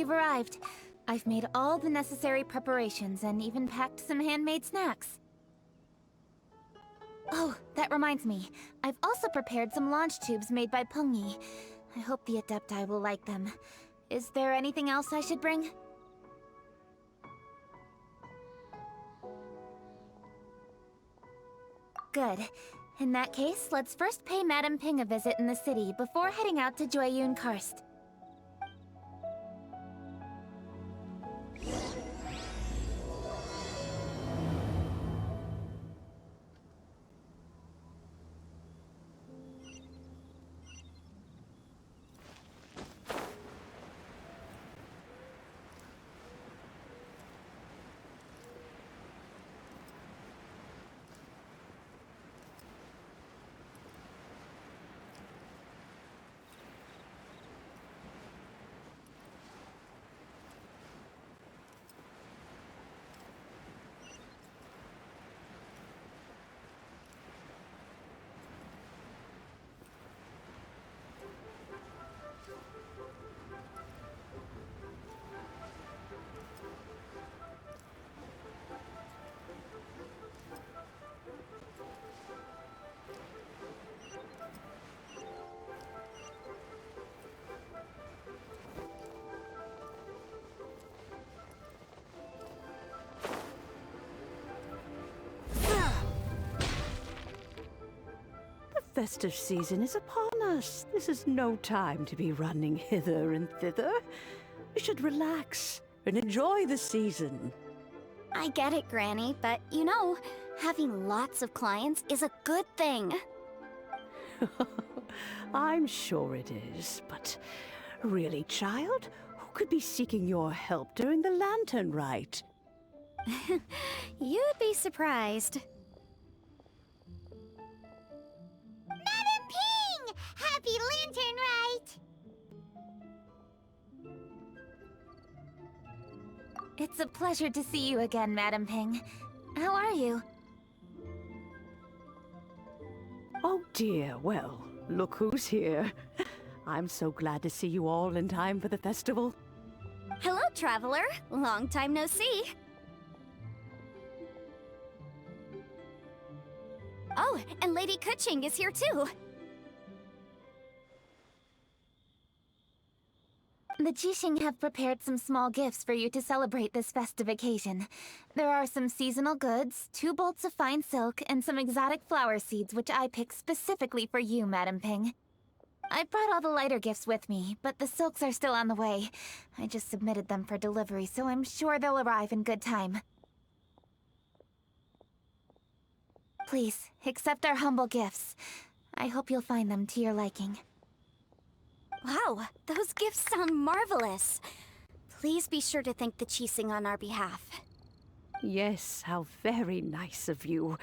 you've arrived. I've made all the necessary preparations and even packed some handmade snacks. Oh, that reminds me. I've also prepared some launch tubes made by Pungi. I hope the Adepti will like them. Is there anything else I should bring? Good. In that case, let's first pay Madame Ping a visit in the city before heading out to Jueyun Karst. The festive season is upon us. This is no time to be running hither and thither. You should relax and enjoy the season. I get it, Granny, but you know, having lots of clients is a good thing. I'm sure it is, but really, child, who could be seeking your help during the lantern rite? You'd be surprised. Madam Ping! Happy Lantern Rite! It's a pleasure to see you again, Madame Ping. How are you? Oh dear, well, look who's here. I'm so glad to see you all in time for the festival. Hello, traveler. Long time no see. Oh, and Lady Kuching is here too. The Jixing have prepared some small gifts for you to celebrate this festive occasion. There are some seasonal goods, 2 bolts of fine silk, and some exotic flower seeds which I picked specifically for you, Madam Ping. I brought all the lighter gifts with me, but the silks are still on the way. I just submitted them for delivery, so I'm sure they'll arrive in good time. Please, accept our humble gifts. I hope you'll find them to your liking. Wow, those gifts sound marvelous. Please be sure to thank the Jixing on our behalf. Yes, how very nice of you.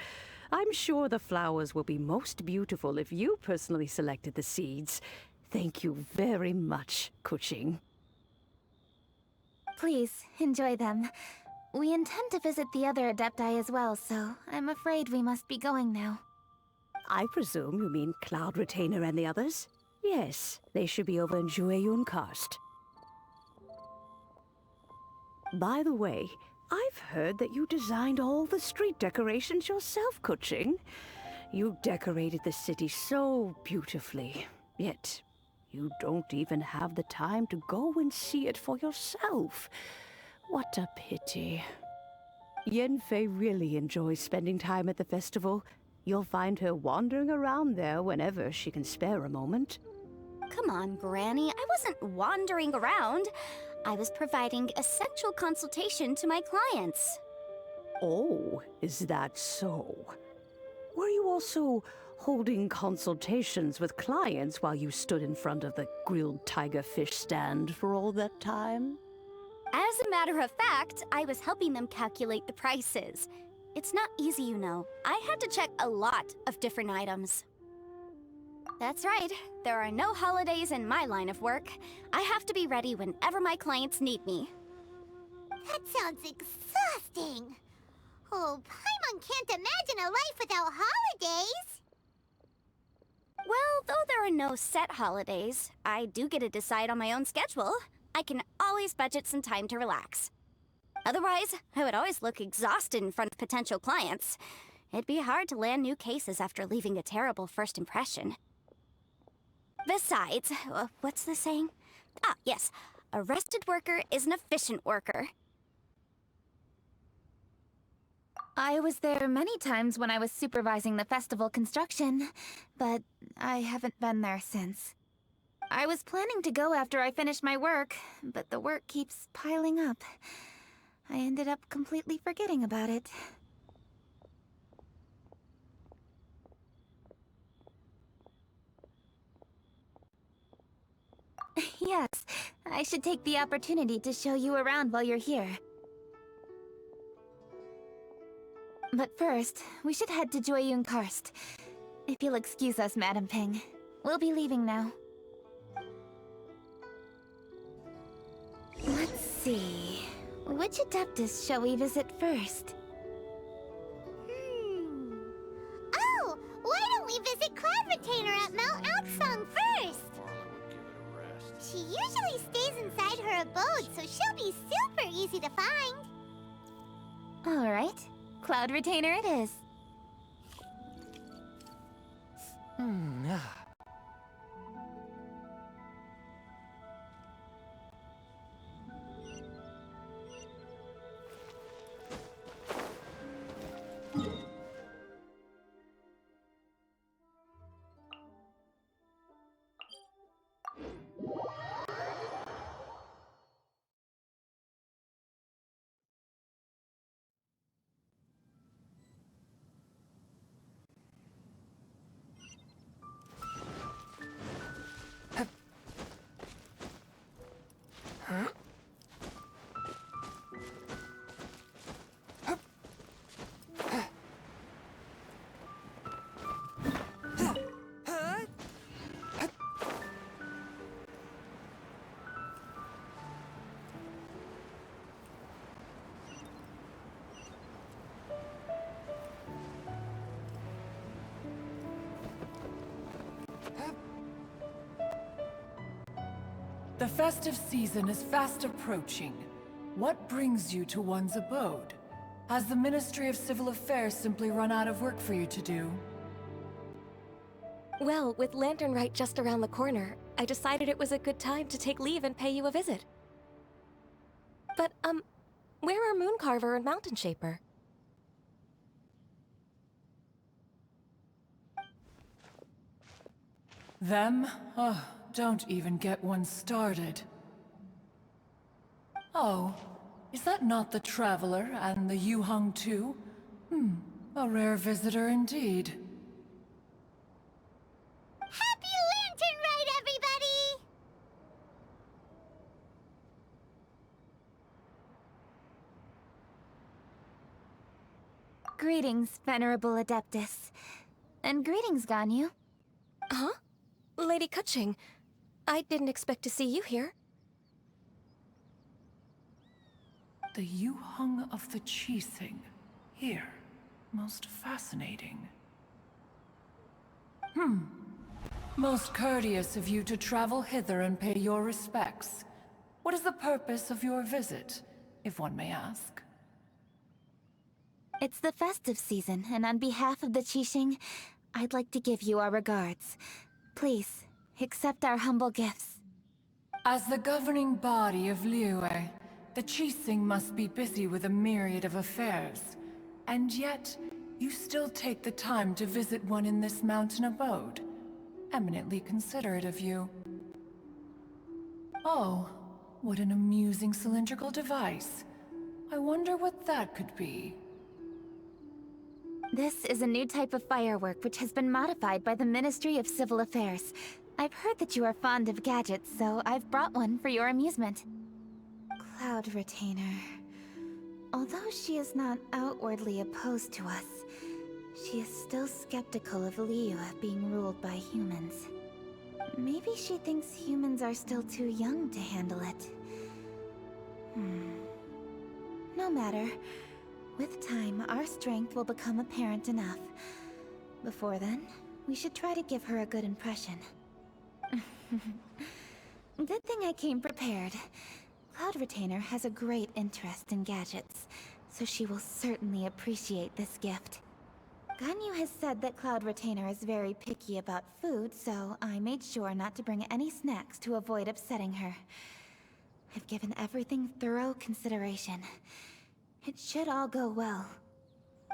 I'm sure the flowers will be most beautiful if you personally selected the seeds. Thank you very much, Kuching. Please, enjoy them. We intend to visit the other Adepti as well, so I'm afraid we must be going now. I presume you mean Cloud Retainer and the others? Yes, they should be over in Jueyun Karst. By the way, I've heard that you designed all the street decorations yourself, Kuching. You decorated the city so beautifully, yet you don't even have the time to go and see it for yourself. What a pity. Yanfei really enjoys spending time at the festival. You'll find her wandering around there whenever she can spare a moment. Come on, Granny. I wasn't wandering around. I was providing essential consultation to my clients. Oh, is that so? Were you also holding consultations with clients while you stood in front of the grilled tiger fish stand for all that time? As a matter of fact, I was helping them calculate the prices. It's not easy, you know. I had to check a lot of different items. That's right. There are no holidays in my line of work. I have to be ready whenever my clients need me. That sounds exhausting. Oh, Paimon can't imagine a life without holidays. Well, though there are no set holidays, I do get to decide on my own schedule. I can always budget some time to relax. Otherwise, I would always look exhausted in front of potential clients. It'd be hard to land new cases after leaving a terrible first impression. Besides, what's the saying? Ah, yes. A rested worker is an efficient worker. I was there many times when I was supervising the festival construction, but I haven't been there since. I was planning to go after I finished my work, but the work keeps piling up. I ended up completely forgetting about it. Yes, I should take the opportunity to show you around while you're here. But first, we should head to Joyun Karst. If you'll excuse us, Madam Ping. We'll be leaving now. Let's see... which Adeptus shall we visit first? Oh, why don't we visit Cloud Retainer at Mount Aoksong first? She usually stays inside her abode, so she'll be super easy to find. Alright, Cloud Retainer it is. The festive season is fast approaching. What brings you to one's abode? Has the Ministry of Civil Affairs simply run out of work for you to do? Well, with Lantern Rite just around the corner, I decided it was a good time to take leave and pay you a visit. But, where are Mooncarver and Mountain Shaper? Them? Oh, don't even get one started. Oh, is that not the Traveler and the Yuheng too? A rare visitor indeed. Happy Lantern Rite, everybody! Greetings, Venerable Adeptus. And greetings, Ganyu. Huh? Lady Kuching, I didn't expect to see you here. The Yuheng of the Qixing. Here. Most fascinating. Most courteous of you to travel hither and pay your respects. What is the purpose of your visit, if one may ask? It's the festive season, and on behalf of the Qixing, I'd like to give you our regards. Please, accept our humble gifts. As the governing body of Liyue, the Qixing must be busy with a myriad of affairs. And yet, you still take the time to visit one in this mountain abode. Eminently considerate of you. Oh, what an amusing cylindrical device. I wonder what that could be. This is a new type of firework which has been modified by the Ministry of Civil Affairs. I've heard that you are fond of gadgets, so I've brought one for your amusement. Cloud Retainer. Although she is not outwardly opposed to us, she is still skeptical of Liyue being ruled by humans. Maybe she thinks humans are still too young to handle it. No matter. With time, our strength will become apparent enough. Before then, we should try to give her a good impression. Good thing I came prepared. Cloud Retainer has a great interest in gadgets, so she will certainly appreciate this gift. Ganyu has said that Cloud Retainer is very picky about food, so I made sure not to bring any snacks to avoid upsetting her. I've given everything thorough consideration. It should all go well.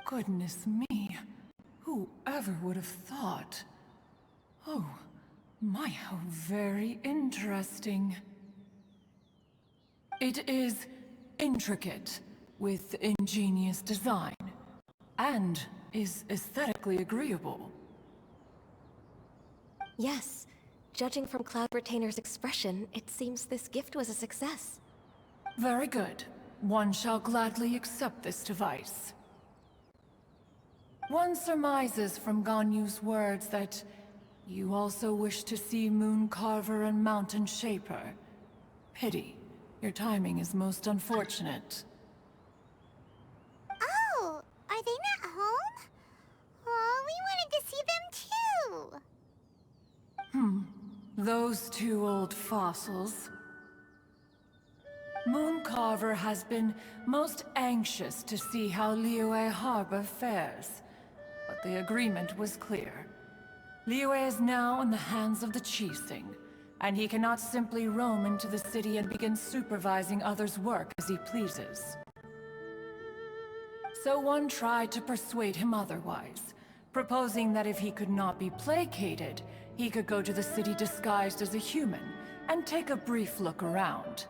Goodness me. Whoever would have thought? Oh, my, how very interesting. It is intricate, with ingenious design, and is aesthetically agreeable. Yes. Judging from Cloud Retainer's expression, it seems this gift was a success. Very good. One shall gladly accept this device. One surmises from Ganyu's words that you also wish to see Moon Carver and Mountain Shaper. Pity. Your timing is most unfortunate. Oh, are they not home? Oh, we wanted to see them too. Those two old fossils. Moon Carver has been most anxious to see how Liyue Harbor fares, but the agreement was clear. Liyue is now in the hands of the Qixing, and he cannot simply roam into the city and begin supervising others' work as he pleases. So one tried to persuade him otherwise, proposing that if he could not be placated, he could go to the city disguised as a human and take a brief look around.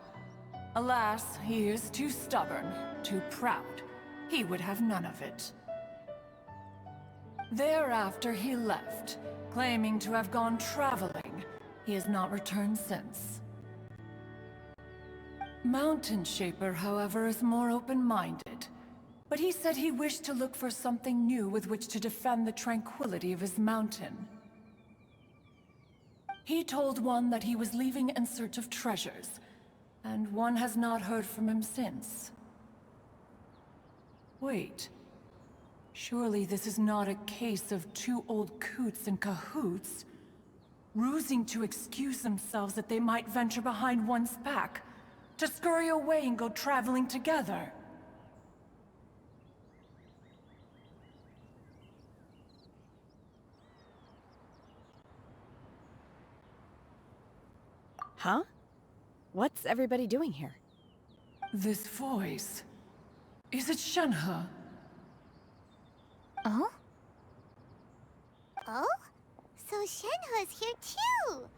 Alas, he is too stubborn, too proud. He would have none of it. Thereafter he left, claiming to have gone traveling. He has not returned since. Mountain Shaper, however, is more open-minded. But he said he wished to look for something new with which to defend the tranquility of his mountain. He told one that he was leaving in search of treasures, and one has not heard from him since. Wait. Surely this is not a case of two old coots in cahoots, rusing to excuse themselves that they might venture behind one's back, to scurry away and go traveling together. Huh? What's everybody doing here? This voice... Is it Shenhe? Oh? Oh? So Shenhe's here too!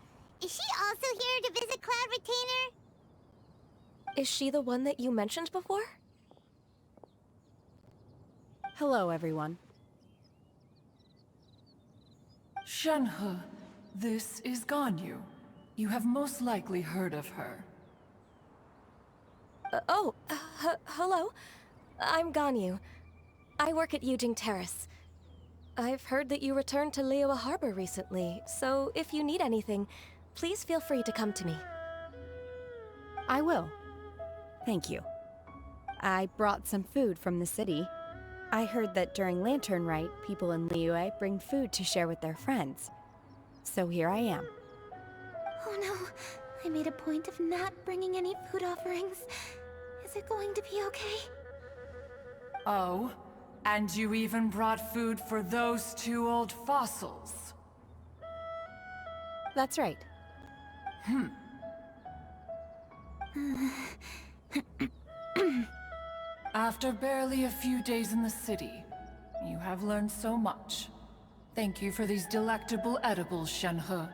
Is she also here to visit Cloud Retainer? Is she the one that you mentioned before? Hello, everyone. Shenhe, this is Ganyu. You have most likely heard of her. Hello. I'm Ganyu. I work at Yujing Terrace. I've heard that you returned to Liyue Harbor recently, so if you need anything, please feel free to come to me. I will. Thank you. I brought some food from the city. I heard that during Lantern Rite, people in Liyue bring food to share with their friends. So here I am. Oh no, I made a point of not bringing any food offerings. Is it going to be okay? Oh? And you even brought food for those two old fossils? That's right. After barely a few days in the city, you have learned so much. Thank you for these delectable edibles, Shenhe.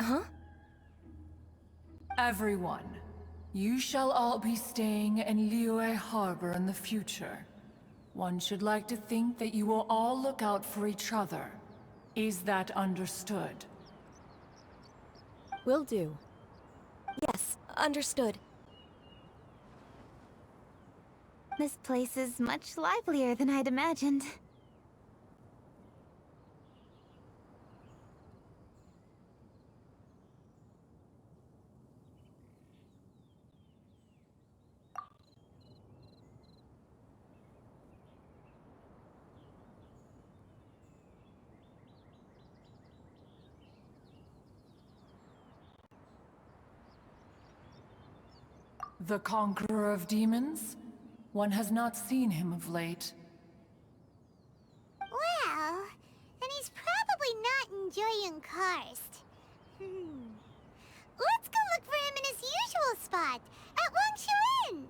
Huh? Everyone, you shall all be staying in Liyue Harbor in the future. One should like to think that you will all look out for each other. Is that understood? Will do. Yes, understood. This place is much livelier than I'd imagined. The conqueror of demons? One has not seen him of late. Well, then he's probably not enjoying Karst. Let's go look for him in his usual spot, at Wangshu Inn.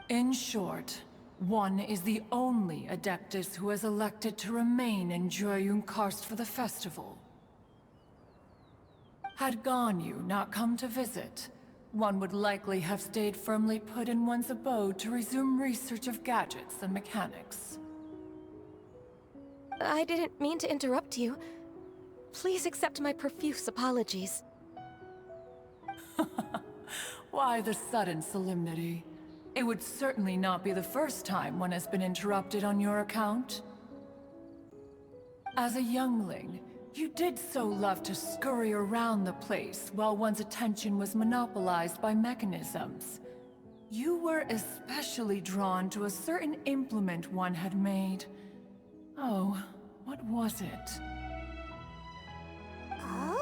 In short, one is the only Adeptus who has elected to remain in Joyun Karst for the festival. Had Ganyu not come to visit, one would likely have stayed firmly put in one's abode to resume research of gadgets and mechanics. I didn't mean to interrupt you. Please accept my profuse apologies. Why the sudden solemnity? It would certainly not be the first time one has been interrupted on your account. As a youngling, you did so love to scurry around the place while one's attention was monopolized by mechanisms. You were especially drawn to a certain implement one had made. Oh, what was it? Oh?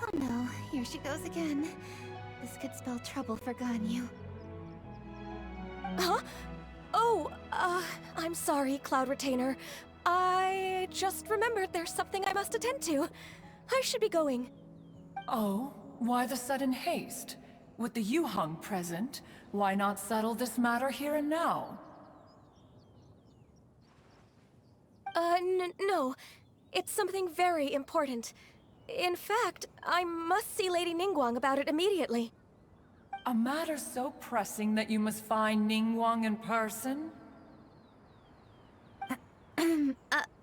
Oh no, here she goes again. This could spell trouble for Ganyu. Huh? Oh, I'm sorry, Cloud Retainer. I just remembered there's something I must attend to. I should be going. Oh, why the sudden haste? With the Yuheng present, why not settle this matter here and now? No. It's something very important. In fact, I must see Lady Ningguang about it immediately. A matter so pressing that you must find Ningguang in person?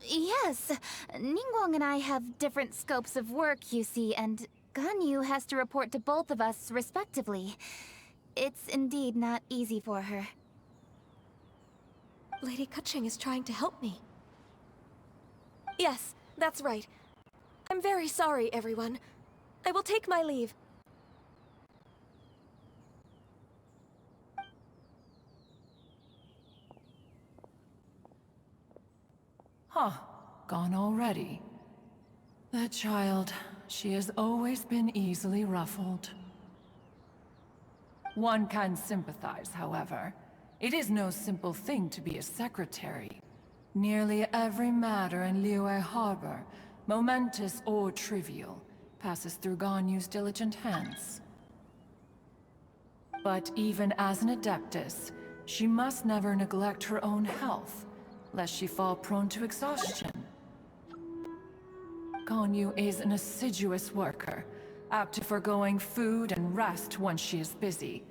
Yes. Ningguang and I have different scopes of work, you see, and Ganyu has to report to both of us respectively. It's indeed not easy for her. Lady Keqing is trying to help me. Yes, that's right. I'm very sorry, everyone. I will take my leave. Huh, gone already. That child, she has always been easily ruffled. One can sympathize, however. It is no simple thing to be a secretary. Nearly every matter in Liyue Harbor, momentous or trivial, passes through Ganyu's diligent hands. But even as an Adeptus, she must never neglect her own health, lest she fall prone to exhaustion. Ganyu is an assiduous worker, apt to foregoing food and rest once she is busy.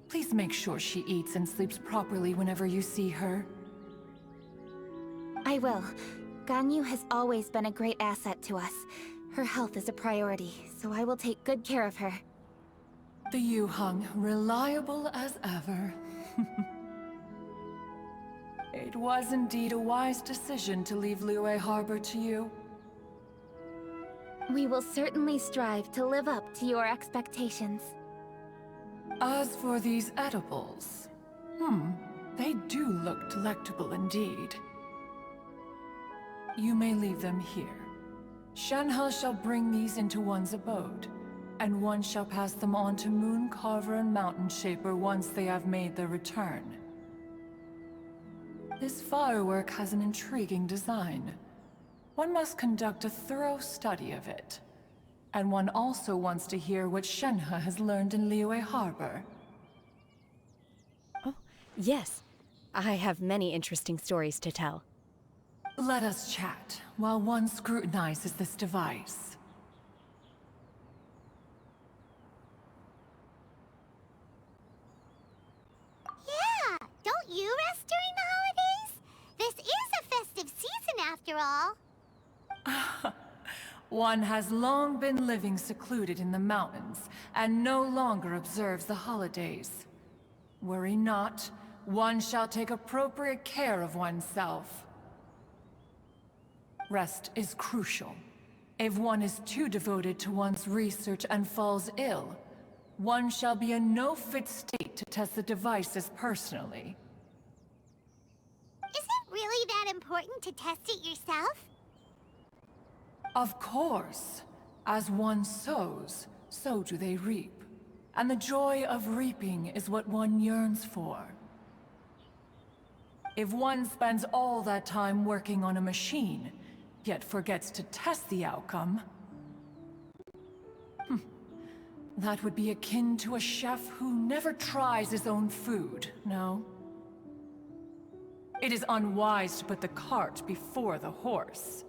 Please make sure she eats and sleeps properly whenever you see her. I will. Ganyu has always been a great asset to us. Her health is a priority, so I will take good care of her. The Yuheng, reliable as ever. It was indeed a wise decision to leave Liyue Harbor to you. We will certainly strive to live up to your expectations. As for these edibles, they do look delectable indeed. You may leave them here. Shenhe shall bring these into one's abode, and one shall pass them on to Moon Carver and Mountain Shaper once they have made their return. This firework has an intriguing design. One must conduct a thorough study of it. And one also wants to hear what Shenhe has learned in Liyue Harbor. Oh, yes. I have many interesting stories to tell. Let us chat while one scrutinizes this device. Yeah, don't you rest during the holidays? This is a festive season after all. One has long been living secluded in the mountains, and no longer observes the holidays. Worry not, one shall take appropriate care of oneself. Rest is crucial. If one is too devoted to one's research and falls ill, one shall be in no fit state to test the devices personally. Is it really that important to test it yourself? Of course. As one sows, so do they reap. And the joy of reaping is what one yearns for. If one spends all that time working on a machine, yet forgets to test the outcome, that would be akin to a chef who never tries his own food, no? It is unwise to put the cart before the horse.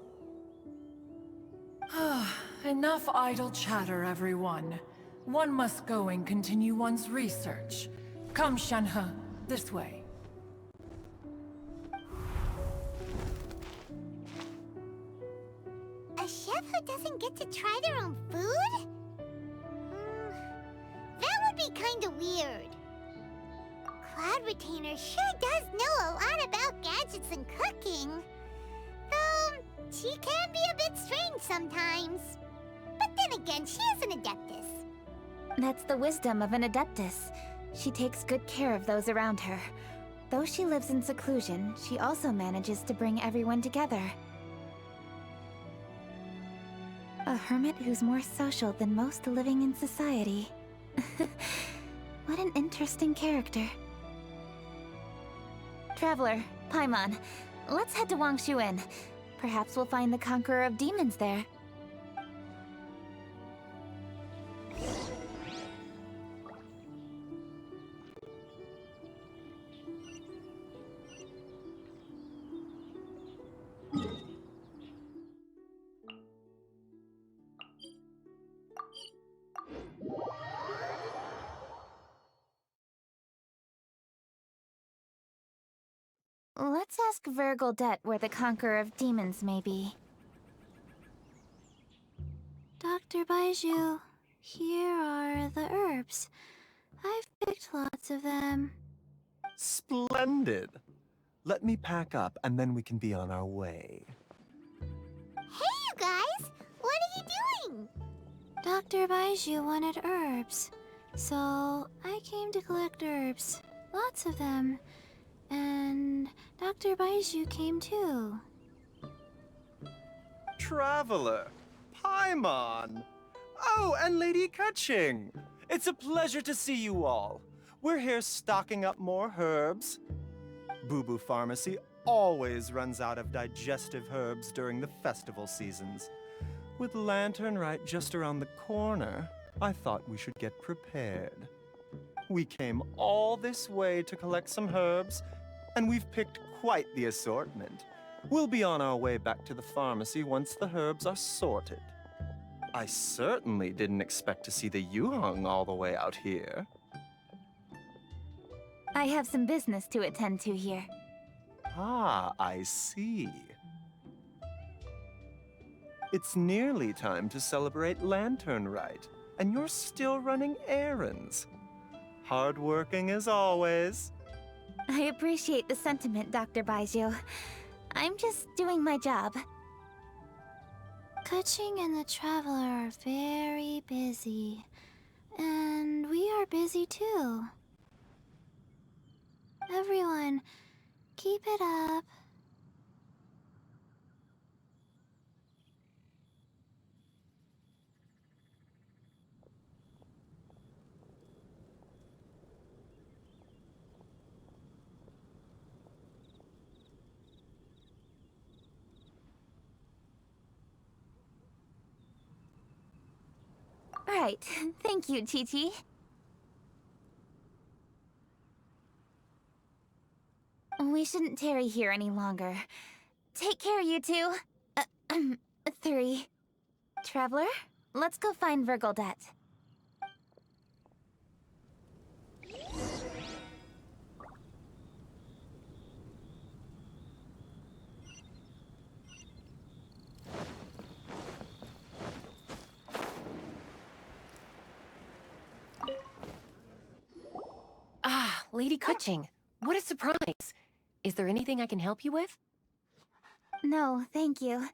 Enough idle chatter, everyone. One must go and continue one's research. Come, Shanhe, this way. A chef who doesn't get to try their own food? That would be kinda weird. Cloud Retainer sure does know a lot about gadgets and cooking. Though, she can be a bit strange sometimes. But then again, she is an Adeptus. That's the wisdom of an Adeptus. She takes good care of those around her. Though she lives in seclusion, she also manages to bring everyone together. A hermit who's more social than most living in society. What an interesting character. Traveler, Paimon, let's head to Wangshu Inn. Perhaps we'll find the Conqueror of Demons there. Let's ask Vergildet where the Conqueror of Demons may be. Dr. Baiju, here are the herbs. I've picked lots of them. Splendid! Let me pack up and then we can be on our way. Hey, you guys! What are you doing? Dr. Baiju wanted herbs, so I came to collect herbs. Lots of them. And Dr. Baiju came too. Traveler, Paimon! Oh, and Lady Kaching! It's a pleasure to see you all. We're here stocking up more herbs. Boo Boo Pharmacy always runs out of digestive herbs during the festival seasons. With Lantern right just around the corner, I thought we should get prepared. We came all this way to collect some herbs, and we've picked quite the assortment. We'll be on our way back to the pharmacy once the herbs are sorted. I certainly didn't expect to see the Yuheng all the way out here. I have some business to attend to here. Ah, I see. It's nearly time to celebrate Lantern Rite, and you're still running errands. Hardworking as always. I appreciate the sentiment, Dr. Baiju. I'm just doing my job. Kaching and the Traveler are very busy. And we are busy too. Everyone, keep it up. Right. Thank you, Chi-Chi. We shouldn't tarry here any longer. Take care, you two. 3. Traveler, let's go find Vergildet. Ah, Lady Kaching, what a surprise! Is there anything I can help you with? No, thank you.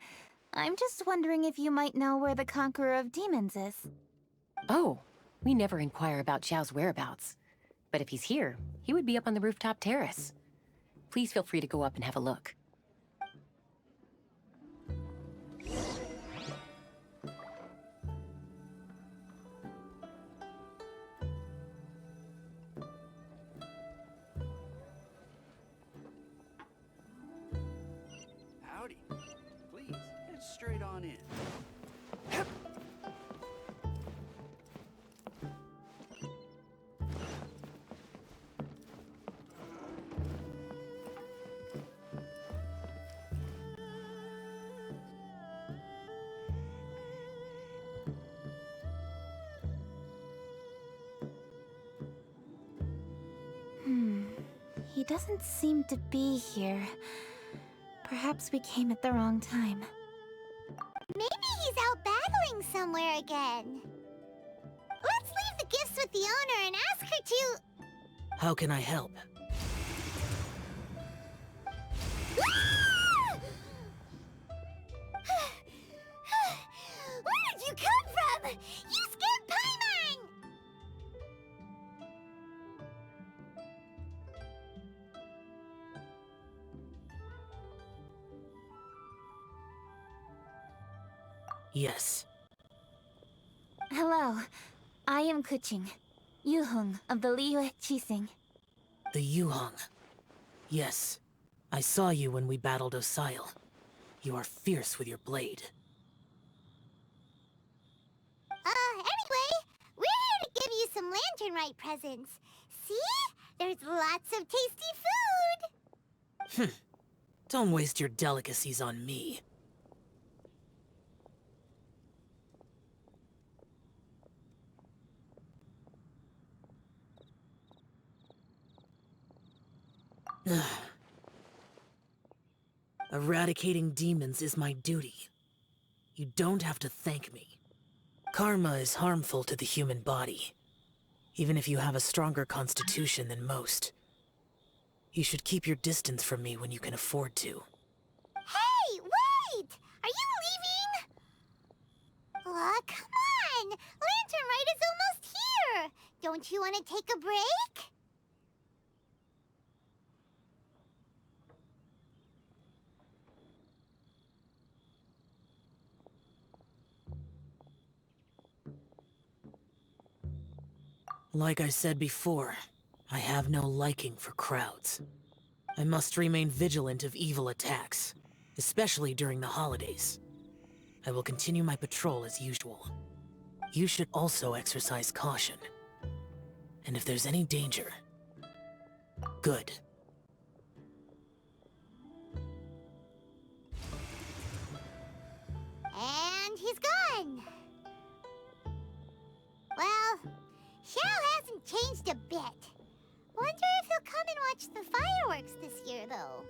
I'm just wondering if you might know where the Conqueror of Demons is. Oh, We never inquire about Xiao's whereabouts. But if he's here, he would be up on the rooftop terrace. Please feel free to go up and have a look. Howdy. Please, head straight on in. He doesn't seem to be here. Perhaps we came at the wrong time. Maybe he's out battling somewhere again. Let's leave the gifts with the owner and ask her to... How can I help? Where did you come from? You scared Paimon! Yes. Hello, I am Kuching, Yuhung of the Liyue Qixing. The Yuhong. Yes. I saw you when we battled Osile. You are fierce with your blade. Anyway, we're here to give you some Lantern Rite presents. See? There's lots of tasty food! Don't waste your delicacies on me. Eradicating demons is my duty. You don't have to thank me. Karma is harmful to the human body, even if you have a stronger constitution than most. You should keep your distance from me when you can afford to. Hey, wait! Are you leaving? Aw, come on! Lantern Rite is almost here! Don't you want to take a break? Like I said before, I have no liking for crowds. I must remain vigilant of evil attacks, especially during the holidays. I will continue my patrol as usual. You should also exercise caution. And if there's any danger, good. And he's gone! Well, Xiao hasn't changed a bit. Wonder if he'll come and watch the fireworks this year, though.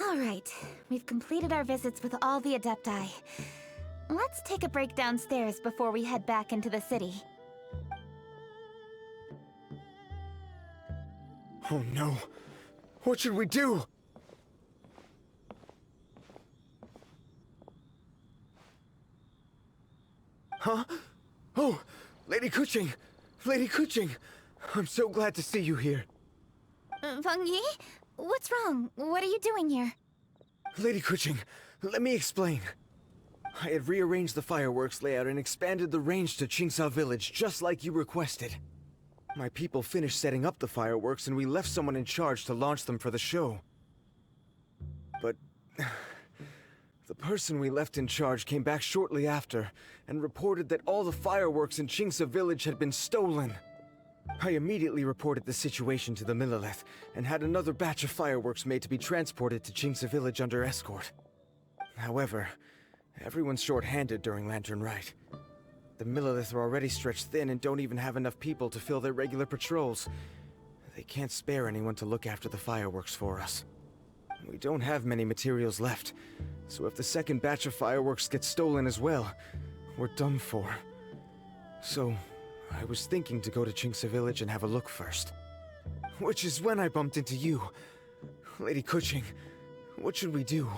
All right, we've completed our visits with all the Adepti. Let's take a break downstairs before we head back into the city. Oh no! What should we do? Huh? Oh! Lady Kuching! Lady Kuching! I'm so glad to see you here. Feng Yi? What's wrong? What are you doing here? Lady Kuching, let me explain. I had rearranged the fireworks layout and expanded the range to Qingsa Village, just like you requested. My people finished setting up the fireworks and we left someone in charge to launch them for the show. But the person we left in charge came back shortly after and reported that all the fireworks in Qingsa Village had been stolen. I immediately reported the situation to the Millelith and had another batch of fireworks made to be transported to Qingsa Village under escort. However, everyone's short-handed during Lantern Rite. The Millelith are already stretched thin and don't even have enough people to fill their regular patrols. They can't spare anyone to look after the fireworks for us. We don't have many materials left, so if the second batch of fireworks gets stolen as well, we're done for. So, I was thinking to go to Qingsa Village and have a look first. Which is when I bumped into you. Lady Kuching, what should we do?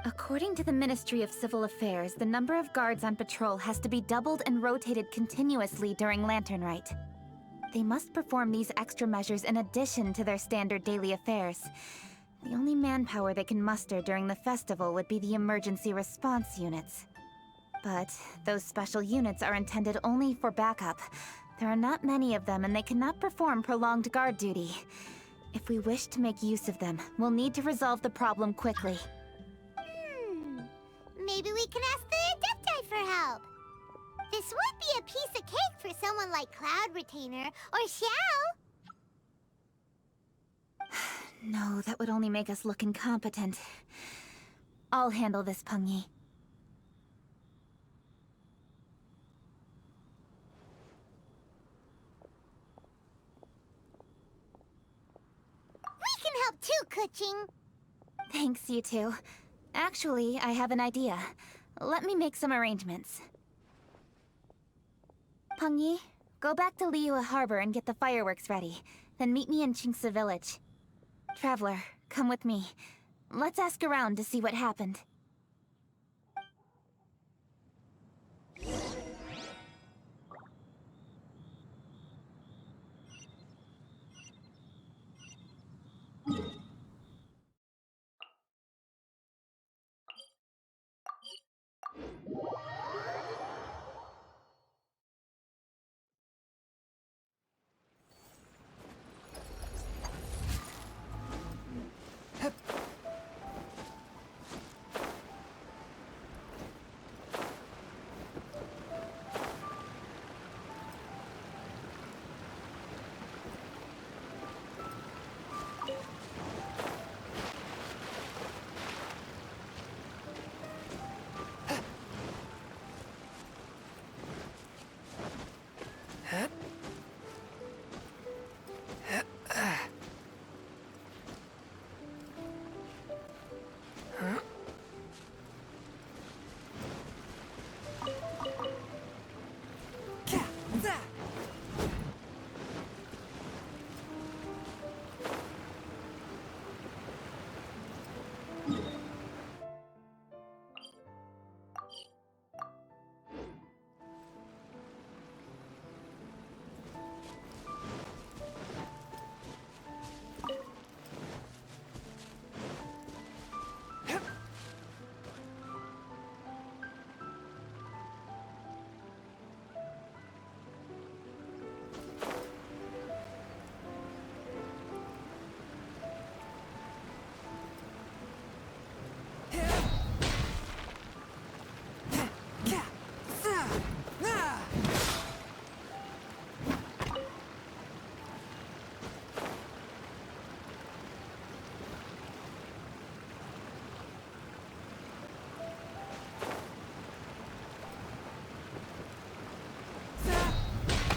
According to the Ministry of Civil Affairs, the number of guards on patrol has to be doubled and rotated continuously during Lantern Rite. They must perform these extra measures in addition to their standard daily affairs. The only manpower they can muster during the festival would be the emergency response units. But those special units are intended only for backup. There are not many of them, and they cannot perform prolonged guard duty. If we wish to make use of them, we'll need to resolve the problem quickly. Maybe we can ask the Adepti for help. This would be a piece of cake for someone like Cloud Retainer or Xiao. No, that would only make us look incompetent. I'll handle this, Pengyi. We can help too, Kuching. Thanks, you two. Actually, I have an idea. Let me make some arrangements. Pengyi, go back to Liyue Harbor and get the fireworks ready. Then meet me in Qingce Village. Traveler, come with me. Let's ask around to see what happened.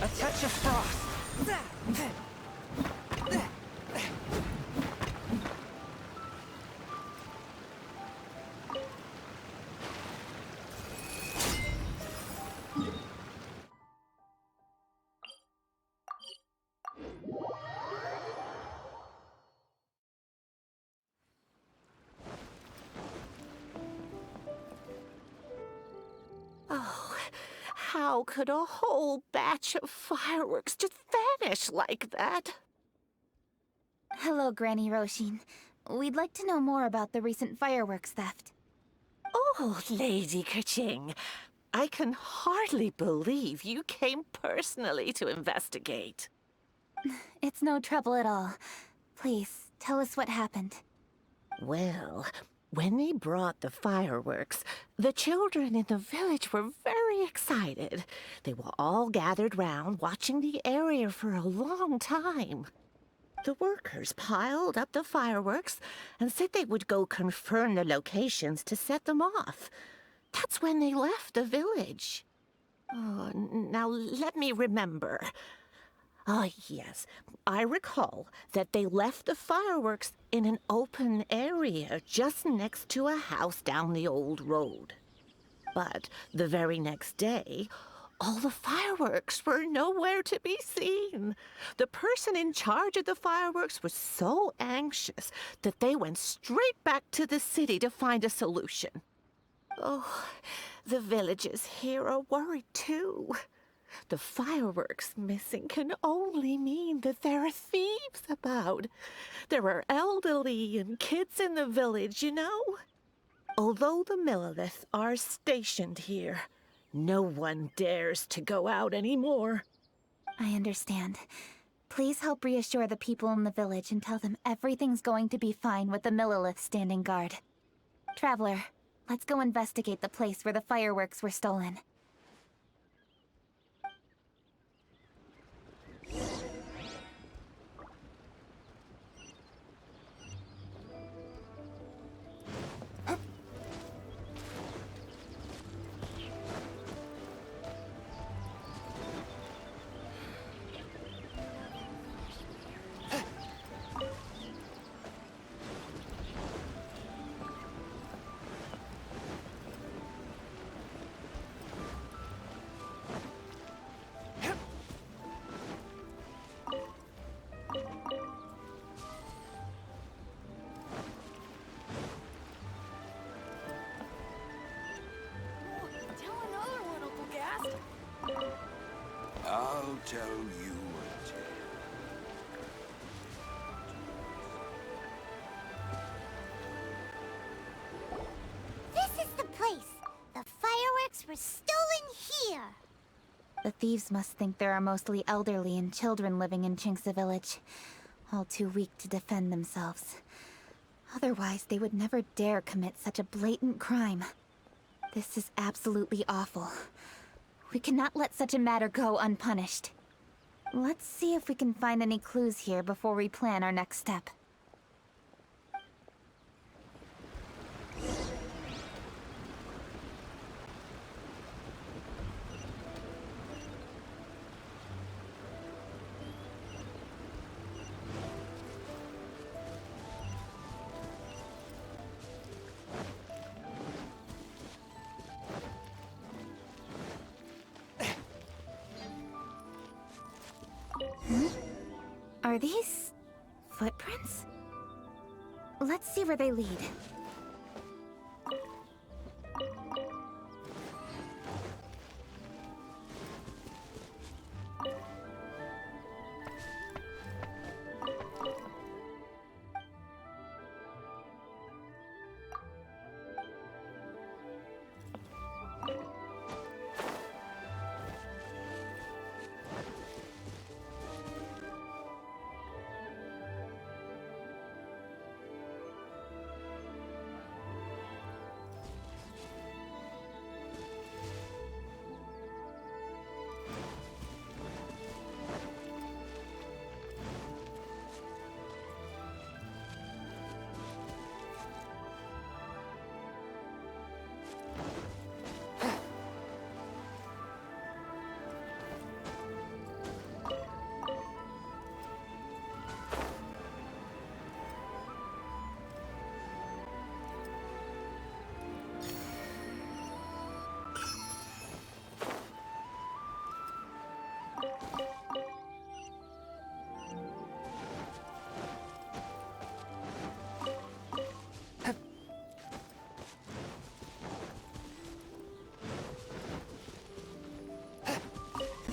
A touch of frost. Oh, how could a whole batch of fireworks just vanish like that? Hello, Granny Roshin. We'd like to know more about the recent fireworks theft. Oh, Lady Kuching, I can hardly believe you came personally to investigate. It's no trouble at all. Please, tell us what happened. Well, when they brought the fireworks, the children in the village were very excited. They were all gathered round, watching the area for a long time. The workers piled up the fireworks and said they would go confirm the locations to set them off. That's when they left the village. Oh, now let me remember. Ah, yes, I recall that they left the fireworks in an open area just next to a house down the old road. But the very next day, all the fireworks were nowhere to be seen. The person in charge of the fireworks was so anxious that they went straight back to the city to find a solution. Oh, the villagers here are worried too. The fireworks missing can only mean that there are thieves about. There are elderly and kids in the village, you know. Although the Millilith are stationed here, no one dares to go out anymore. I understand. Please help reassure the people in the village and tell them everything's going to be fine with the Millilith standing guard. Traveler, let's go investigate the place where the fireworks were stolen. I'll tell you a tale. This is the place. The fireworks were stolen here. The thieves must think there are mostly elderly and children living in Chinxa village, all too weak to defend themselves. Otherwise, they would never dare commit such a blatant crime. This is absolutely awful. We cannot let such a matter go unpunished. Let's see if we can find any clues here before we plan our next step. Are these footprints? Let's see where they lead.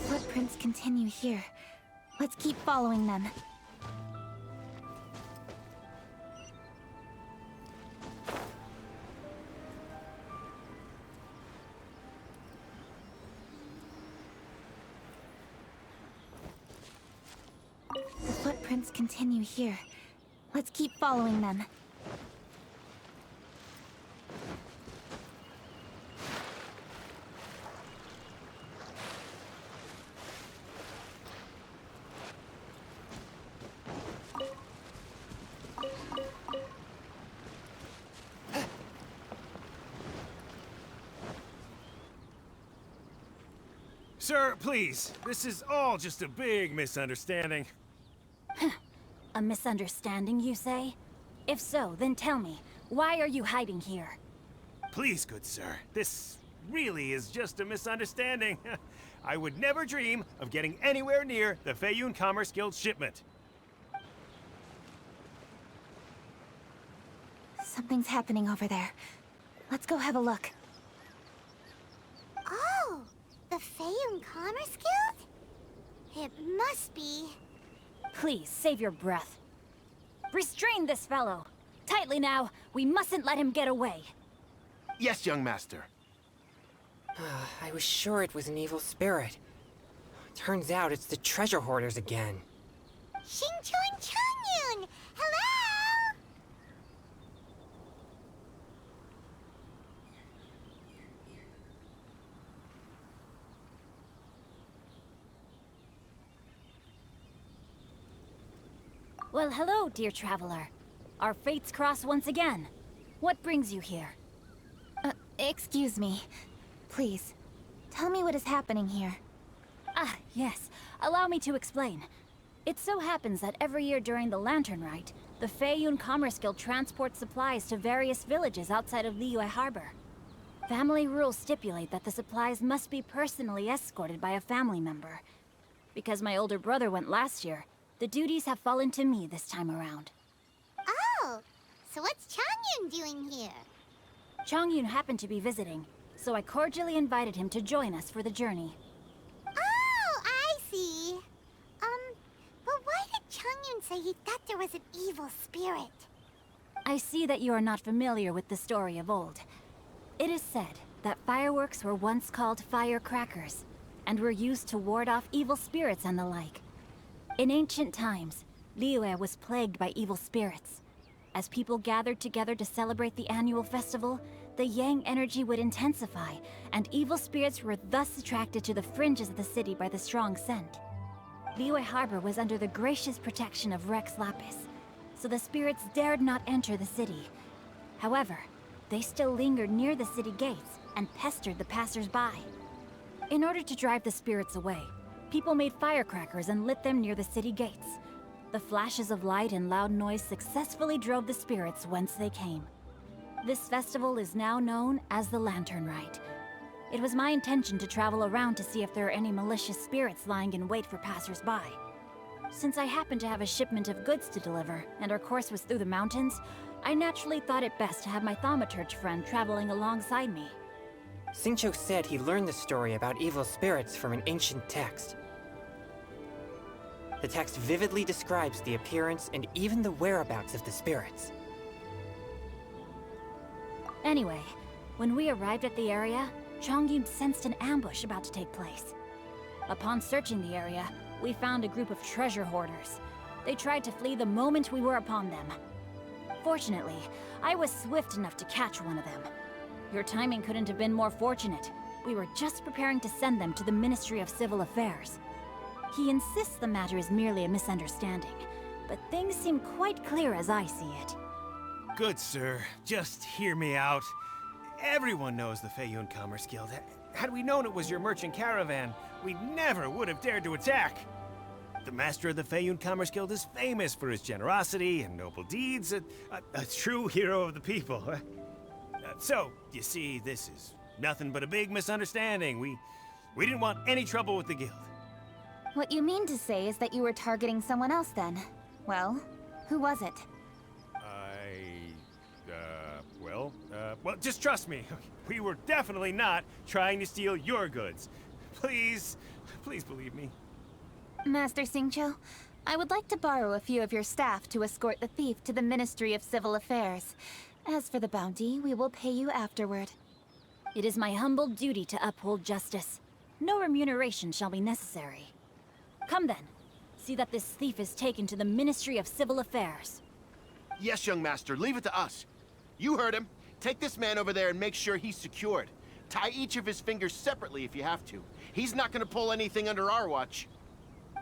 The footprints continue here. Let's keep following them. The footprints continue here. Let's keep following them. Sir, please. This is all just a big misunderstanding. A misunderstanding, you say? If so, then tell me, why are you hiding here? Please, good sir. This really is just a misunderstanding. I would never dream of getting anywhere near the Feiyun Commerce Guild shipment. Something's happening over there. Let's go have a look. Oh, the Feiyun Commerce Guild? It must be... Please, save your breath. Restrain this fellow. Tightly now. We mustn't let him get away. Yes, young master. I was sure it was an evil spirit. Turns out it's the treasure hoarders again. Xingqiu and Changyun! Hello! Well, hello, dear traveler. Our fates cross once again. What brings you here? Excuse me. Please, tell me what is happening here. Ah, yes. Allow me to explain. It so happens that every year during the Lantern Rite, the Feiyun Commerce Guild transports supplies to various villages outside of Liyue Harbor. Family rules stipulate that the supplies must be personally escorted by a family member. Because my older brother went last year, the duties have fallen to me this time around. Oh, so what's Changyun doing here? Changyun happened to be visiting, so I cordially invited him to join us for the journey. Oh, I see. But why did Changyun say he thought there was an evil spirit? I see that you are not familiar with the story of old. It is said that fireworks were once called firecrackers, and were used to ward off evil spirits and the like. In ancient times, Liyue was plagued by evil spirits. As people gathered together to celebrate the annual festival, the yang energy would intensify, and evil spirits were thus attracted to the fringes of the city by the strong scent. Liyue Harbor was under the gracious protection of Rex Lapis, so the spirits dared not enter the city. However, they still lingered near the city gates and pestered the passers-by. In order to drive the spirits away, people made firecrackers and lit them near the city gates. The flashes of light and loud noise successfully drove the spirits whence they came. This festival is now known as the Lantern Rite. It was my intention to travel around to see if there are any malicious spirits lying in wait for passers-by. Since I happened to have a shipment of goods to deliver, and our course was through the mountains, I naturally thought it best to have my thaumaturge friend traveling alongside me. Xingqiu said he learned the story about evil spirits from an ancient text. The text vividly describes the appearance and even the whereabouts of the spirits. Anyway, when we arrived at the area, Changyun sensed an ambush about to take place. Upon searching the area, we found a group of treasure hoarders. They tried to flee the moment we were upon them. Fortunately, I was swift enough to catch one of them. Your timing couldn't have been more fortunate. We were just preparing to send them to the Ministry of Civil Affairs. He insists the matter is merely a misunderstanding, but things seem quite clear as I see it. Good sir, just hear me out. Everyone knows the Feiyun Commerce Guild. Had we known it was your merchant caravan, we never would have dared to attack. The master of the Feiyun Commerce Guild is famous for his generosity and noble deeds, a true hero of the people. So, you see, this is nothing but a big misunderstanding. We didn't want any trouble with the guild. What you mean to say is that you were targeting someone else then? Well, who was it? Well, just trust me. We were definitely not trying to steal your goods. Please believe me. Master Xingqiu, I would like to borrow a few of your staff to escort the thief to the Ministry of Civil Affairs. As for the bounty, we will pay you afterward. It is my humble duty to uphold justice. No remuneration shall be necessary. Come then. See that this thief is taken to the Ministry of Civil Affairs. Yes, young master, leave it to us. You heard him. Take this man over there and make sure he's secured. Tie each of his fingers separately if you have to. He's not gonna pull anything under our watch.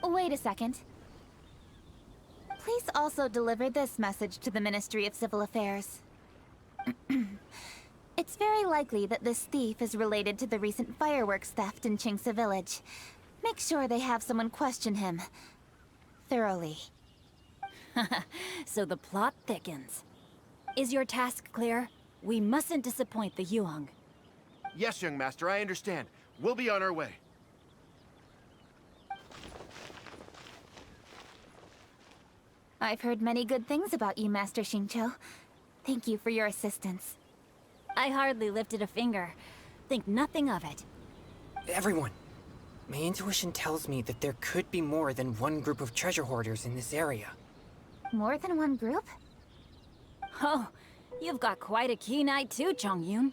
Wait a second. Please also deliver this message to the Ministry of Civil Affairs. It's very likely that this thief is related to the recent fireworks theft in Qingce Village. Make sure they have someone question him thoroughly. So the plot thickens. Is your task clear? We mustn't disappoint the Yuang. Yes, young master, I understand. We'll be on our way. I've heard many good things about you, Master Xingqiu. Thank you for your assistance. I hardly lifted a finger. Think nothing of it. Everyone, my intuition tells me that there could be more than one group of treasure hoarders in this area. More than one group? Oh, you've got quite a keen eye too, Chongyun.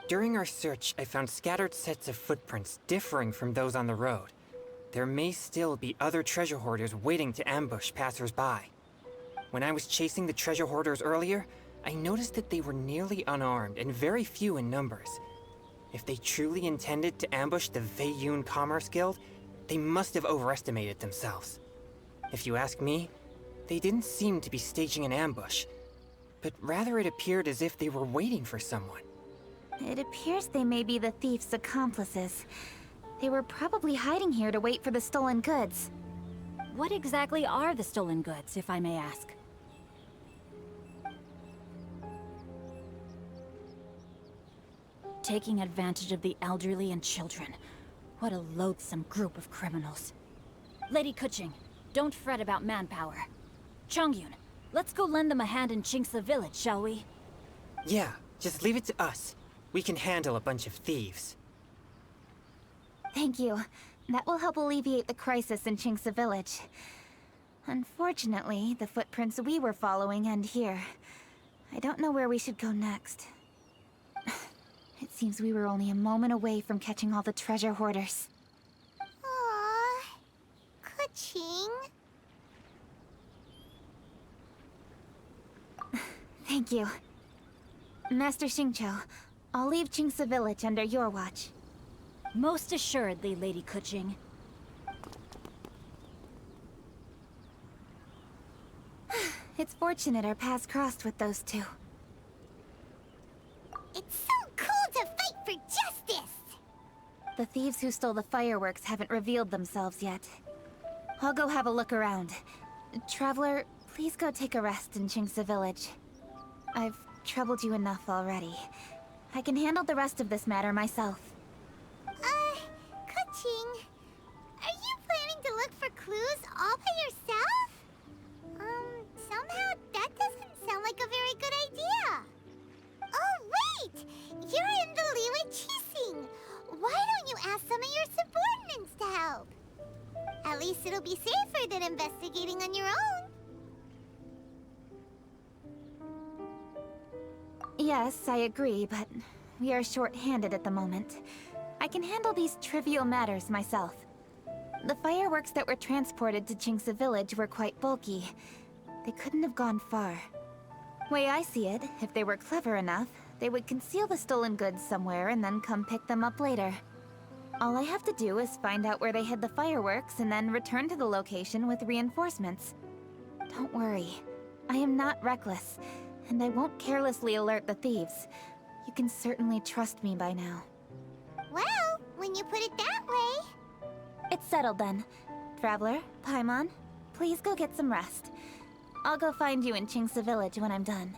During our search, I found scattered sets of footprints differing from those on the road. There may still be other treasure hoarders waiting to ambush passers-by. When I was chasing the treasure hoarders earlier, I noticed that they were nearly unarmed and very few in numbers. If they truly intended to ambush the Feiyun Commerce Guild, they must have overestimated themselves. If you ask me, they didn't seem to be staging an ambush, but rather it appeared as if they were waiting for someone. It appears they may be the thief's accomplices. They were probably hiding here to wait for the stolen goods. What exactly are the stolen goods, if I may ask? Taking advantage of the elderly and children. What a loathsome group of criminals. Lady Keqing, don't fret about manpower. Chongyun, let's go lend them a hand in Qingce village, shall we? Yeah, just leave it to us. We can handle a bunch of thieves. Thank you. That will help alleviate the crisis in Qingce village. Unfortunately, the footprints we were following end here. I don't know where we should go next. It seems we were only a moment away from catching all the treasure hoarders. Aww. Keqing. Thank you. Master Xingqiu, I'll leave Qingce village under your watch. Most assuredly, Lady Keqing. It's fortunate our paths crossed with those two. It's so cool to fight for justice! The thieves who stole the fireworks haven't revealed themselves yet. I'll go have a look around. Traveler, please go take a rest in Qingce village. I've troubled you enough already. I can handle the rest of this matter myself. Keqing, are you planning to look for clues all by yourself? Somehow that doesn't sound like a very good idea. Oh, wait! You're in the Liyue Qixing! Why don't you ask some of your subordinates to help? At least it'll be safer than investigating on your own. Yes, I agree, but we are short-handed at the moment. I can handle these trivial matters myself. The fireworks that were transported to Qingce village were quite bulky. They couldn't have gone far. Way I see it, if they were clever enough, they would conceal the stolen goods somewhere and then come pick them up later. All I have to do is find out where they hid the fireworks and then return to the location with reinforcements. Don't worry. I am not reckless, and I won't carelessly alert the thieves. You can certainly trust me by now. Well, when you put it that way... It's settled then. Traveler, Paimon, please go get some rest. I'll go find you in Qingce village when I'm done.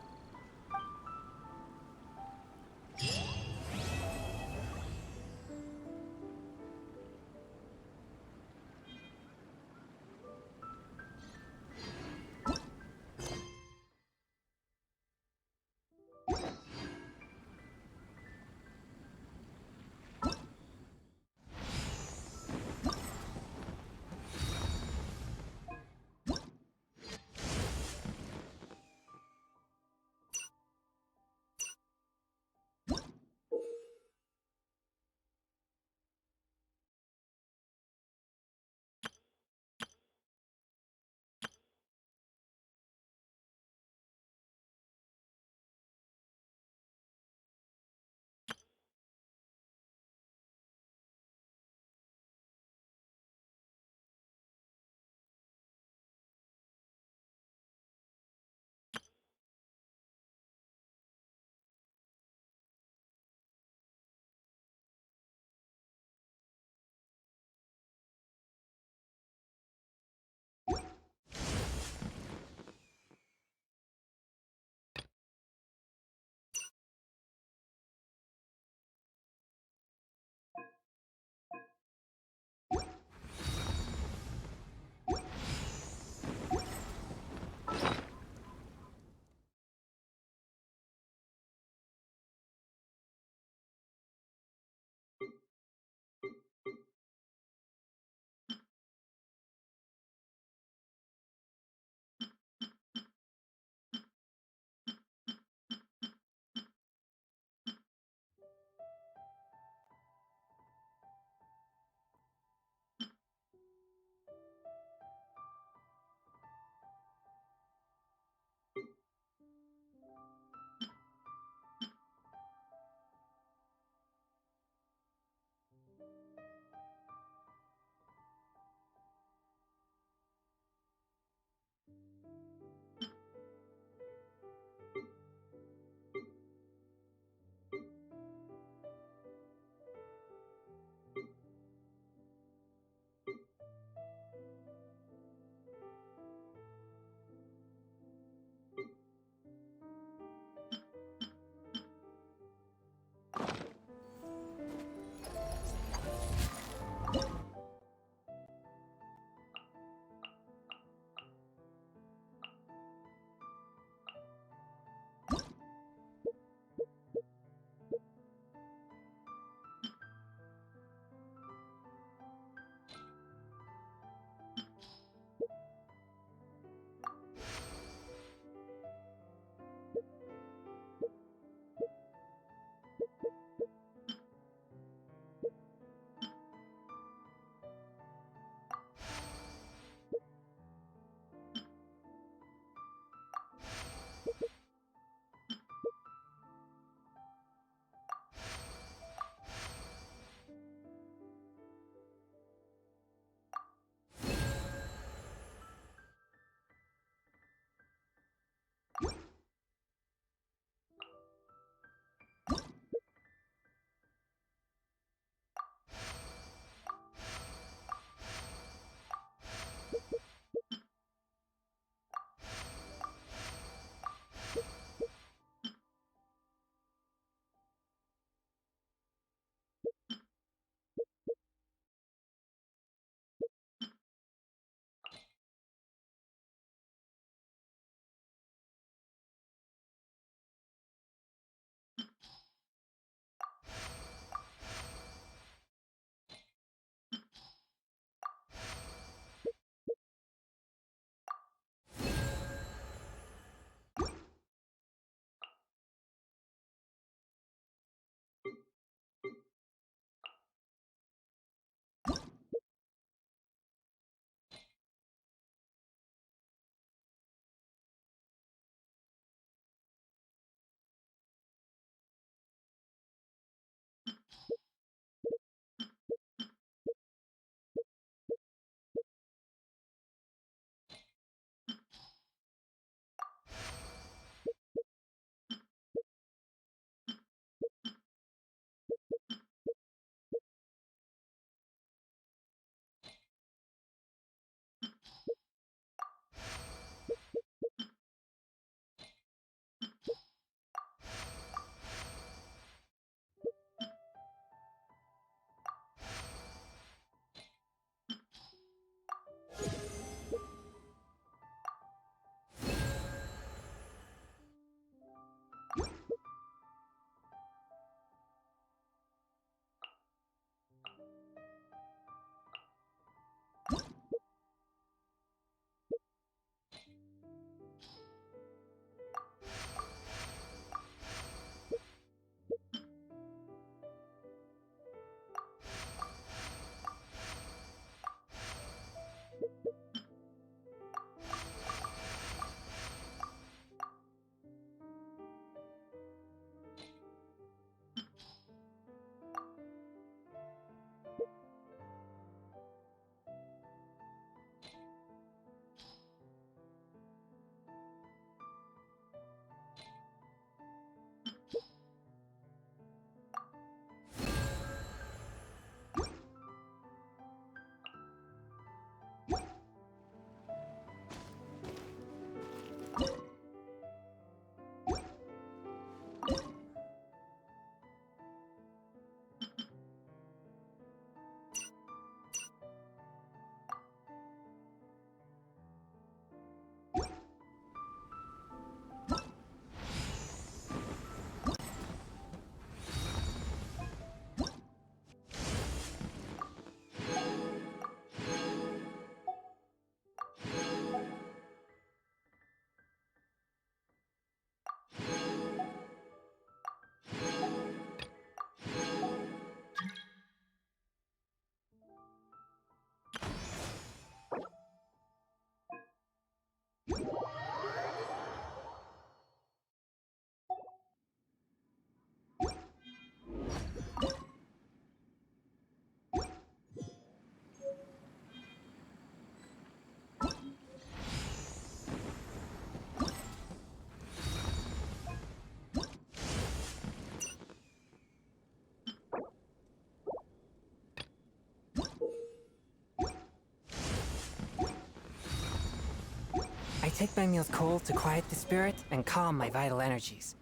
take my meals cold to quiet the spirit and calm my vital energies.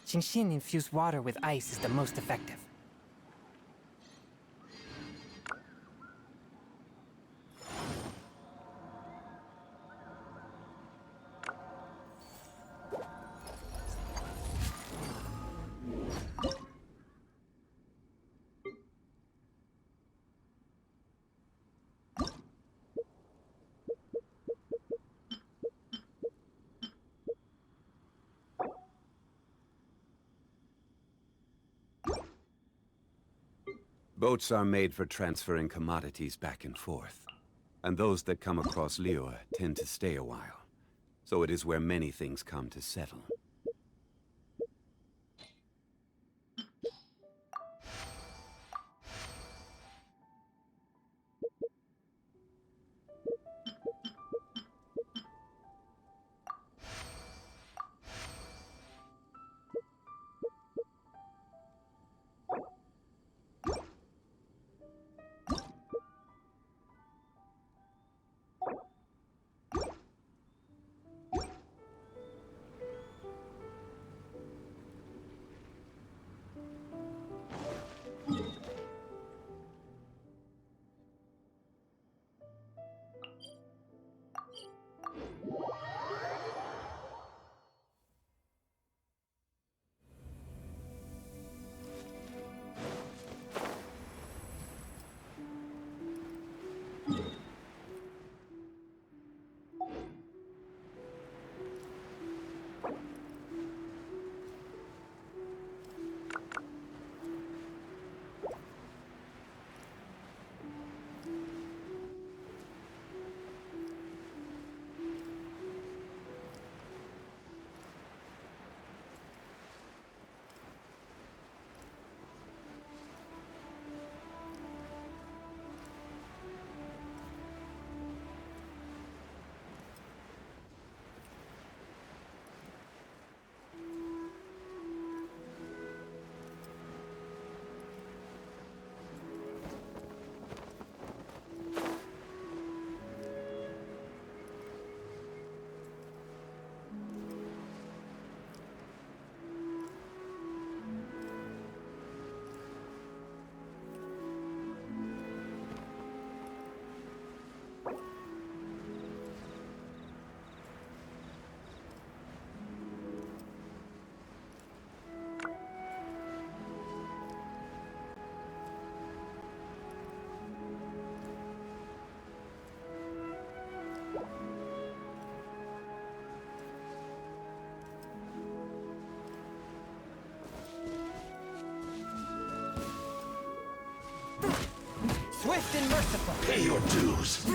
Xingxin infused water with ice is the most effective. Boats are made for transferring commodities back and forth. And those that come across Liyue tend to stay a while. So it is where many things come to settle. Swift and merciful! Pay your dues!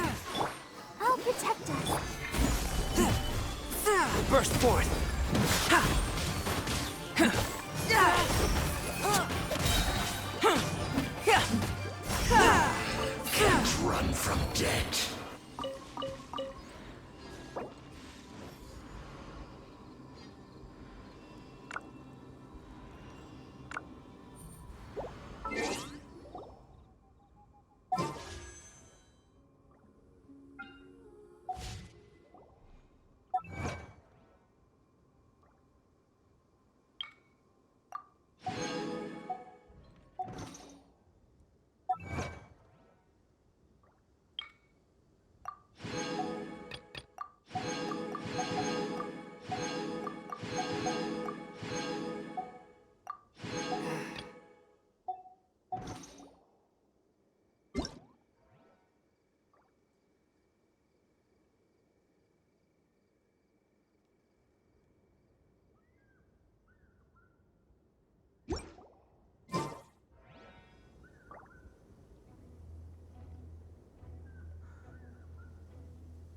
I'll protect us. Burst forth! Can't run from death.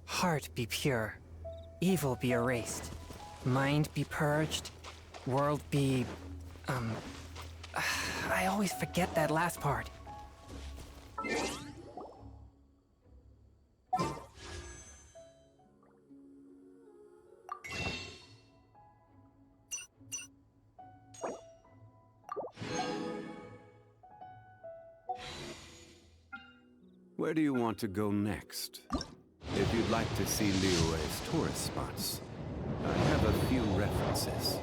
Heart be pure, evil be erased, mind be purged, world be... I always forget that last part. Where do you want to go next? If you'd like to see Liyue's tourist spots, I have a few references.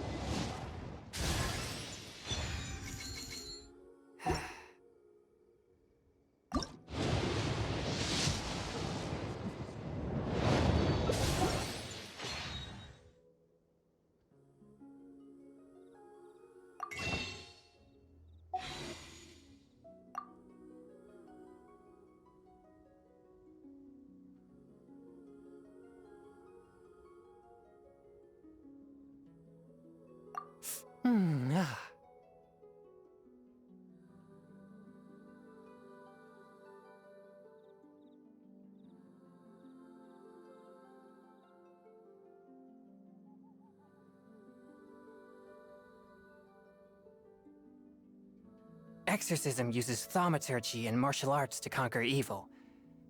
Exorcism uses thaumaturgy and martial arts to conquer evil.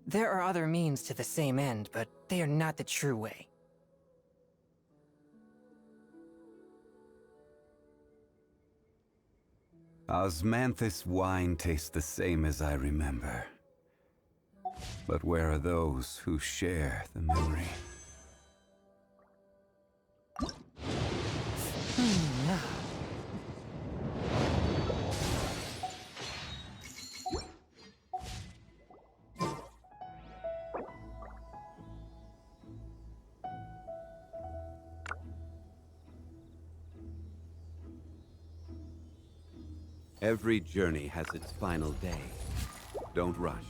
There are other means to the same end, but they are not the true way. Osmanthus wine tastes the same as I remember. But where are those who share the memory? Every journey has its final day. Don't rush.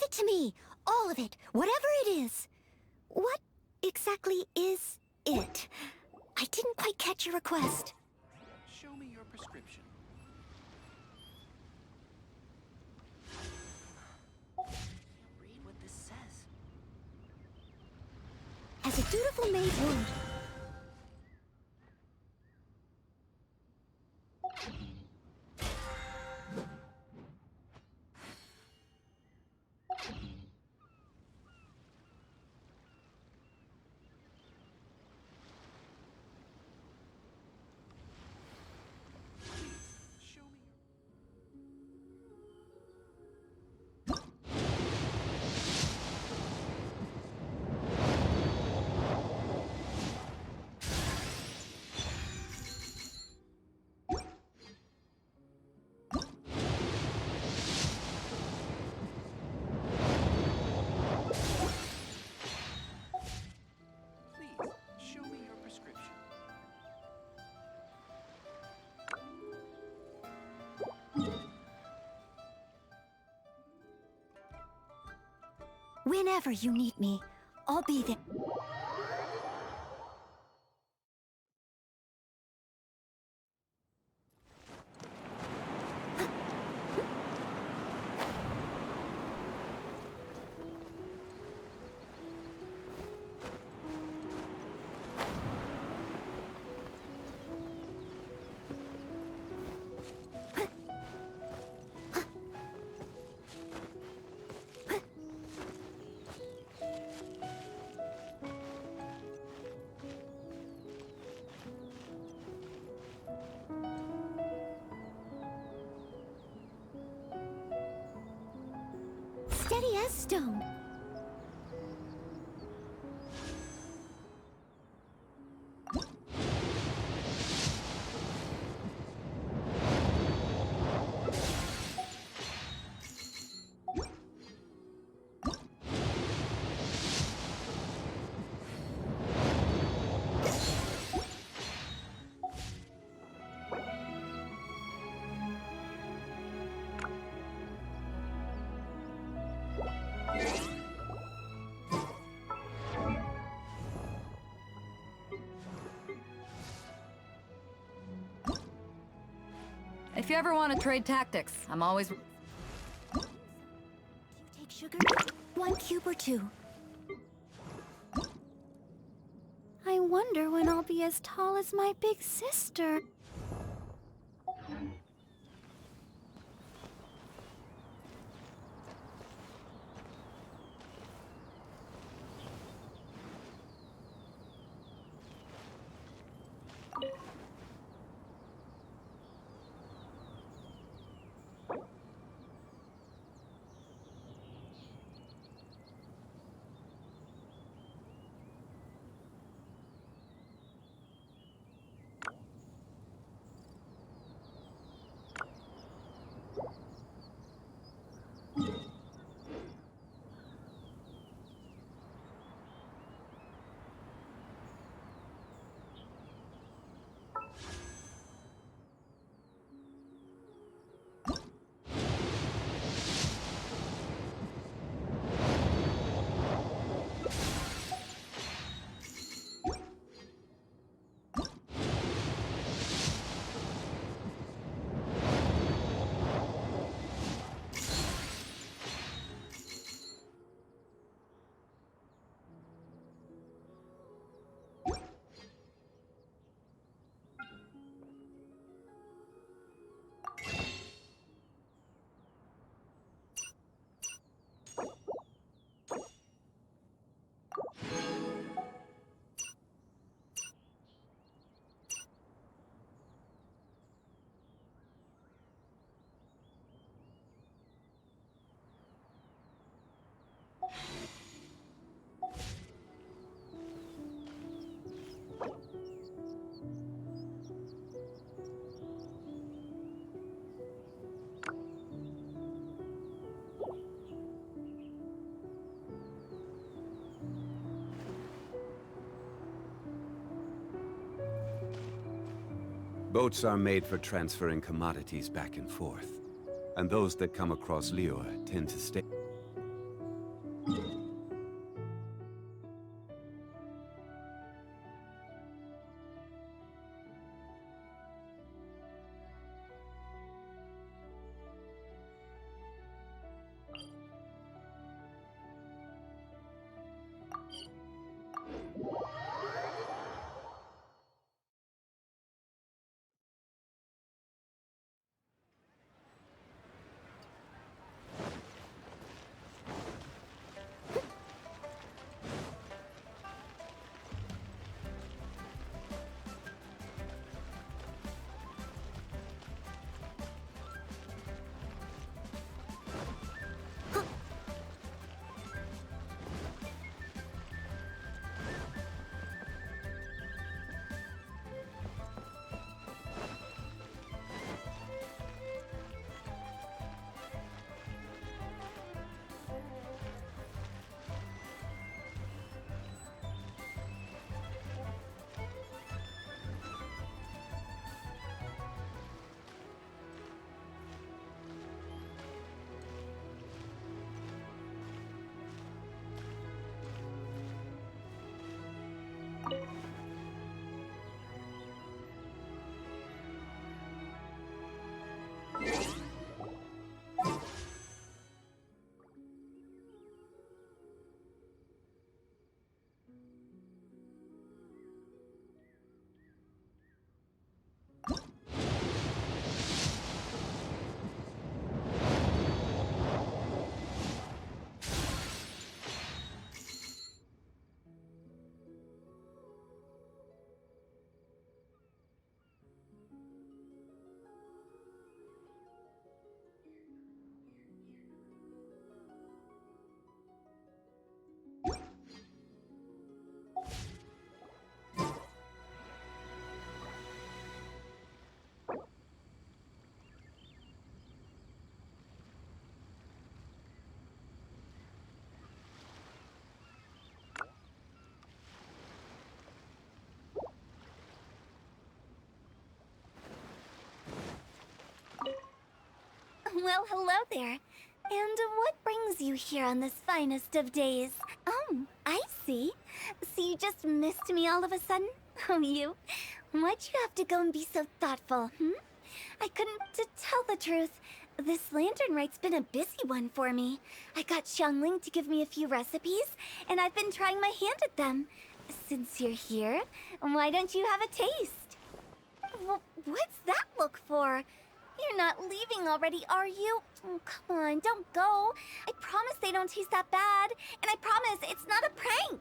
it to me! All of it, whatever it is. What exactly is it? I didn't quite catch your request. Show me your prescription. Can't read what this says. As a dutiful maid would. Show me your prescription. Whenever you need me, I'll be there. Steady as stone. If you ever want to trade tactics, I'm always... Take sugar? 1 cube or 2. I wonder when I'll be as tall as my big sister. Boats are made for transferring commodities back and forth. And those that come across Liyue tend to stay. hello there. And what brings you here on this finest of days? Oh, I see. So you just missed me all of a sudden? Oh, you? Why'd you have to go and be so thoughtful, I couldn't tell the truth. This lantern rite's been a busy one for me. I got Xiangling to give me a few recipes, and I've been trying my hand at them. Since you're here, why don't you have a taste? What's that look for? You're not leaving already, are you? Oh, come on, don't go. I promise they don't taste that bad, and I promise it's not a prank.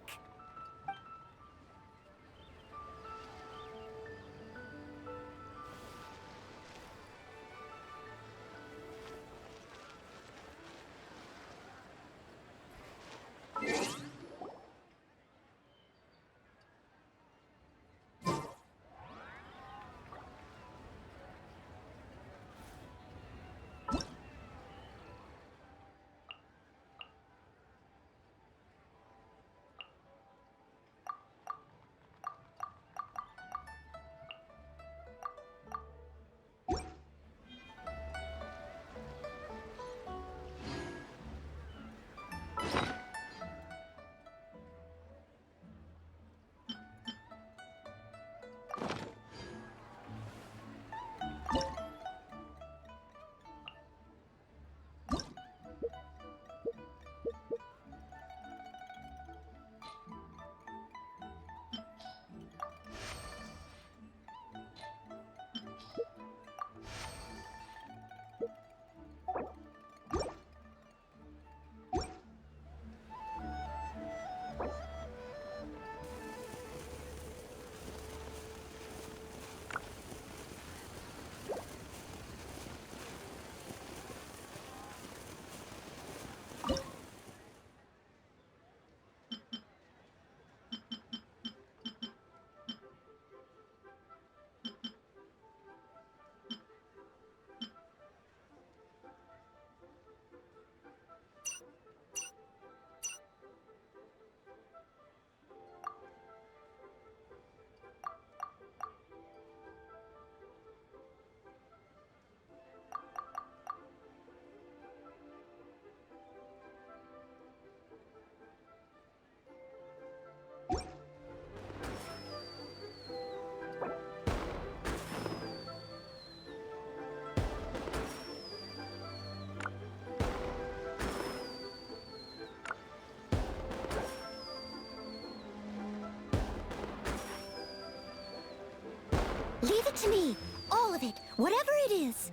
Leave it to me. All of it. Whatever it is.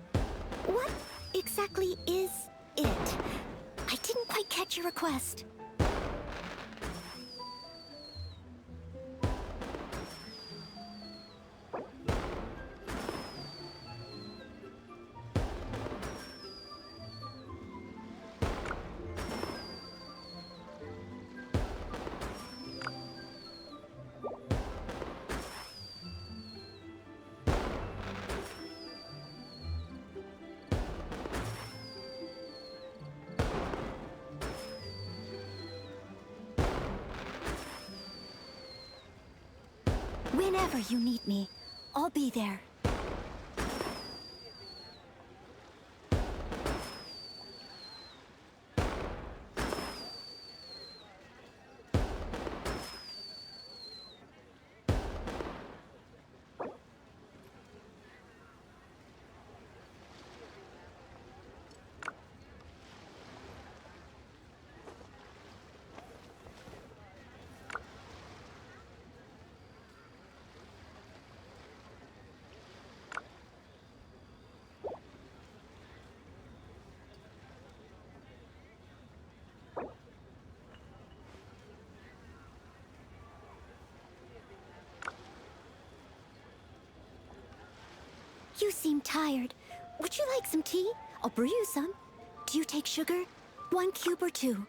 What exactly is it? I didn't quite catch your request. Whenever you need me, I'll be there. You seem tired. Would you like some tea? I'll brew you some. Do you take sugar? 1 cube or 2?